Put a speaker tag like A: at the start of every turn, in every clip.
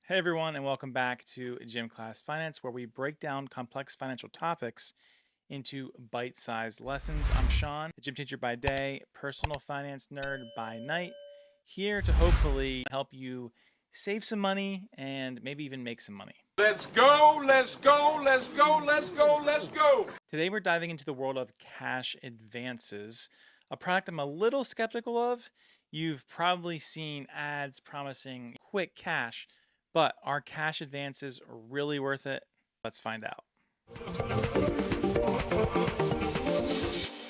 A: Hey everyone, and welcome back to Gym Class Finance, where we break down complex financial topics into bite-sized lessons. I'm Sean, a gym teacher by day, personal finance nerd by night, here to hopefully help you save some money and maybe even make some money.
B: Let's go, let's go, let's go, let's go, let's go.
A: Today we're diving into the world of cash advances, a product I'm a little skeptical of. You've probably seen ads promising quick cash, but are cash advances really worth it? Let's find out.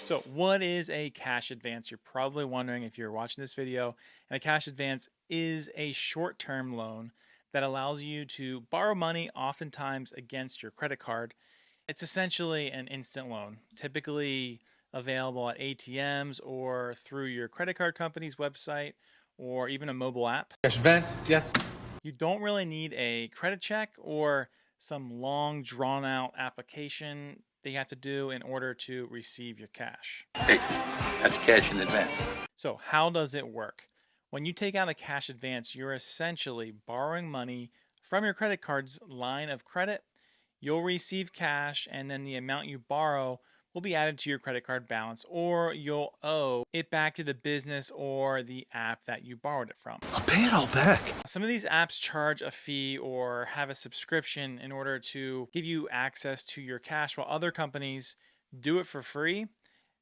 A: So what is a cash advance? You're probably wondering if you're watching this video. And a cash advance is a short-term loan that allows you to borrow money, oftentimes against your credit card. It's essentially an instant loan, typically available at ATMs or through your credit card company's website or even a mobile app.
B: Cash advance, yes.
A: You don't really need a credit check or some long drawn out application that you have to do in order to receive your cash.
C: Hey, that's cash in advance.
A: So how does it work? When you take out a cash advance, you're essentially borrowing money from your credit card's line of credit. You'll receive cash, and then the amount you borrow will be added to your credit card balance, or you'll owe it back to the business or the app that you borrowed it from.
D: I'll pay it all back.
A: Some of these apps charge a fee or have a subscription in order to give you access to your cash, while other companies do it for free.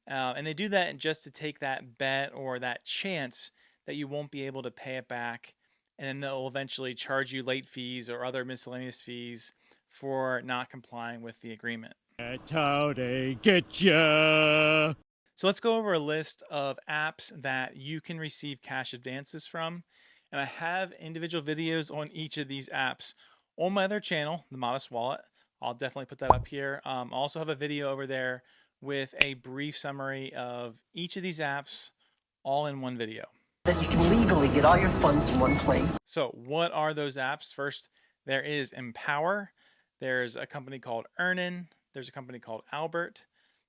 A: And they do that just to take that bet or that chance that you won't be able to pay it back. And then they'll eventually charge you late fees or other miscellaneous fees for not complying with the agreement.
E: That's how they get ya.
A: So let's go over a list of apps that you can receive cash advances from. And I have individual videos on each of these apps on my other channel, The Modest Wallet. I'll definitely put that up here. I also have a video over there with a brief summary of each of these apps all in one video.
F: That you can legally get all your funds in one place.
A: So what are those apps? First, there is Empower. There's a company called Earnin. There's a company called Albert.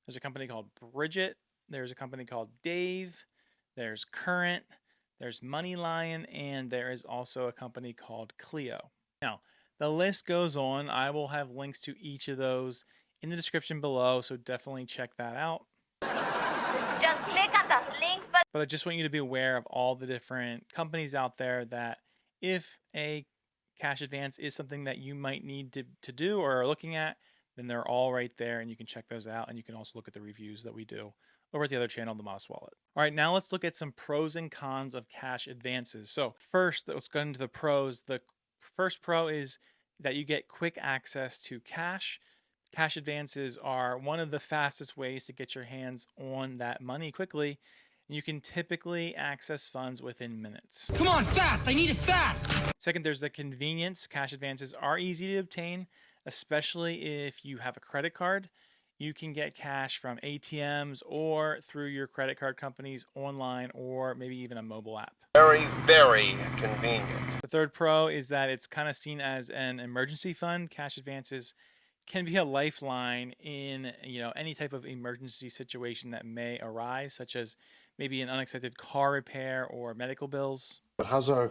A: There's a company called Bridget. There's a company called Dave. There's Current. There's Moneyline. And there is also a company called Clio. Now, the list goes on. I will have links to each of those in the description below, so definitely check that out.
G: Just click on the link.
A: But I just want you to be aware of all the different companies out there that if a cash advance is something that you might need to do or are looking at, then they're all right there and you can check those out. And you can also look at the reviews that we do over at the other channel, The Modest Wallet. All right, now let's look at some pros and cons of cash advances. So first, let's go into the pros. The first pro is that you get quick access to cash. Cash advances are one of the fastest ways to get your hands on that money quickly. You can typically access funds within minutes.
D: Come on, fast! I need it fast!
A: Second, there's the convenience. Cash advances are easy to obtain, especially if you have a credit card. You can get cash from ATMs or through your credit card companies online or maybe even a mobile app.
C: Very, very convenient.
A: The third pro is that it's kind of seen as an emergency fund. Cash advances can be a lifeline in any type of emergency situation that may arise, such as maybe an unexpected car repair or medical bills.
D: But how's our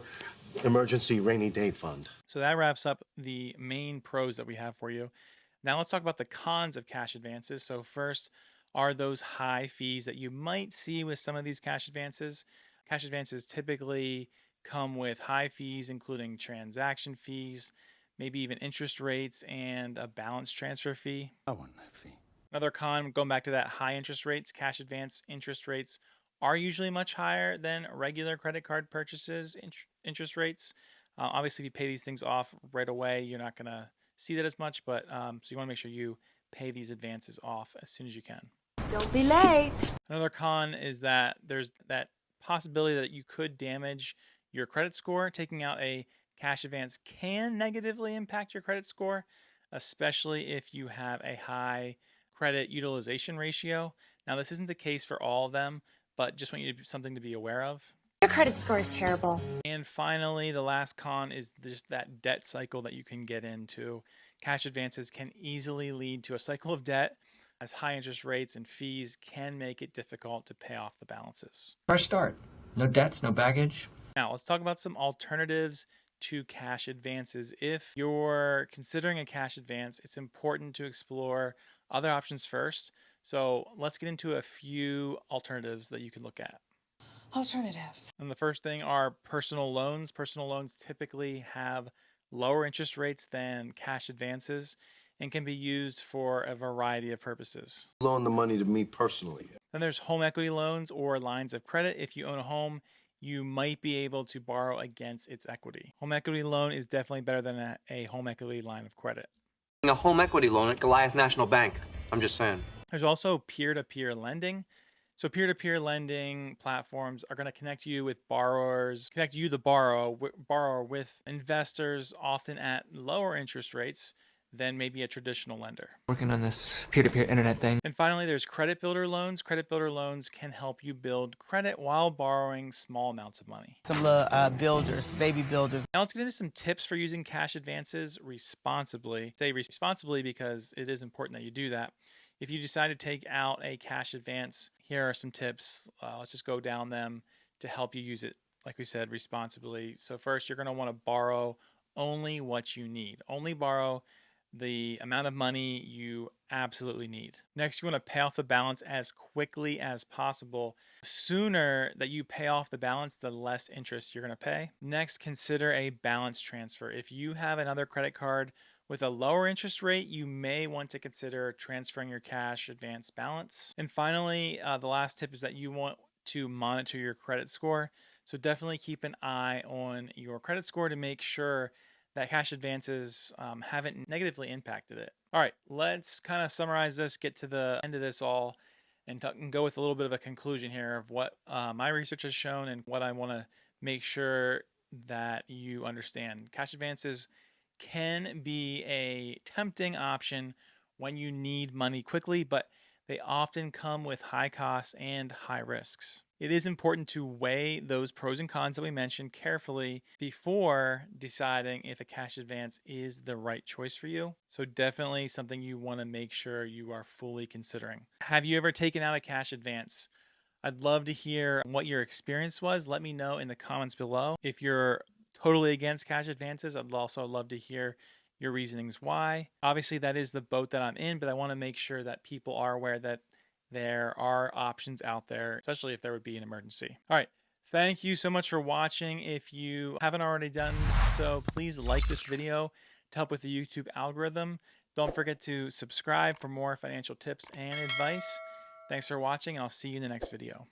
D: emergency rainy day fund?
A: So that wraps up the main pros that we have for you. Now let's talk about the cons of cash advances. So first are those high fees that you might see with some of these cash advances. Cash advances typically come with high fees, including transaction fees, maybe even interest rates and a balance transfer fee.
E: I want that fee.
A: Another con, going back to that high interest rates, cash advance interest rates are usually much higher than regular credit card purchases interest rates. Obviously, if you pay these things off right away, you're not going to see that as much, but so you want to make sure you pay these advances off as soon as you can.
G: Don't be late.
A: Another con is that there's that possibility that you could damage your credit score. Taking out a cash advance can negatively impact your credit score, especially if you have a high credit utilization ratio. Now, this isn't the case for all of them, but just want you to something to be aware of.
G: Your credit score is terrible.
A: And finally, the last con is just that debt cycle that you can get into. Cash advances can easily lead to a cycle of debt, as high interest rates and fees can make it difficult to pay off the balances.
H: Fresh start. No debts, no baggage.
A: Now, let's talk about some alternatives to cash advances. If you're considering a cash advance, it's important to explore other options first. So let's get into a few alternatives that you could look at.
H: Alternatives.
A: And the first thing are personal loans. Personal loans typically have lower interest rates than cash advances and can be used for a variety of purposes.
D: Loan the money to me personally.
A: Then there's home equity loans or lines of credit. If you own a home, you might be able to borrow against its equity. Home equity loan is definitely better than a home equity line of credit.
I: A home equity loan at Goliath National Bank. I'm just saying.
A: There's also peer-to-peer lending. So peer-to-peer lending platforms are going to connect you with borrowers, connect you, the borrower, with investors, often at lower interest rates than maybe a traditional lender.
H: Working on this peer-to-peer internet thing.
A: And finally, there's credit builder loans. Credit builder loans can help you build credit while borrowing small amounts of money.
J: Some builders, baby builders.
A: Now let's get into some tips for using cash advances responsibly. Say responsibly because it is important that you do that. If you decide to take out a cash advance, here are some tips. Let's just go down them to help you use it, like we said, responsibly. So first, you're going to want to borrow only what you need. Only borrow the amount of money you absolutely need. Next, you want to pay off the balance as quickly as possible. The sooner that you pay off the balance, the less interest you're going to pay. Next, consider a balance transfer. If you have another credit card with a lower interest rate, you may want to consider transferring your cash advance balance. And finally, the last tip is that you want to monitor your credit score. So definitely keep an eye on your credit score to make sure that cash advances haven't negatively impacted it. All right, let's kind of summarize this, get to the end of this all, and go with a little bit of a conclusion here of what my research has shown and what I want to make sure that you understand. Cash advances can be a tempting option when you need money quickly, but they often come with high costs and high risks. It is important to weigh those pros and cons that we mentioned carefully before deciding if a cash advance is the right choice for you. So definitely something you want to make sure you are fully considering. Have you ever taken out a cash advance? I'd love to hear what your experience was. Let me know in the comments below. If you're totally against cash advances, I'd also love to hear your reasonings why. Obviously, that is the boat that I'm in, but I want to make sure that people are aware that there are options out there, especially if there would be an emergency. All right. Thank you so much for watching. If you haven't already done so, please like this video to help with the YouTube algorithm. Don't forget to subscribe for more financial tips and advice. Thanks for watching, and I'll see you in the next video.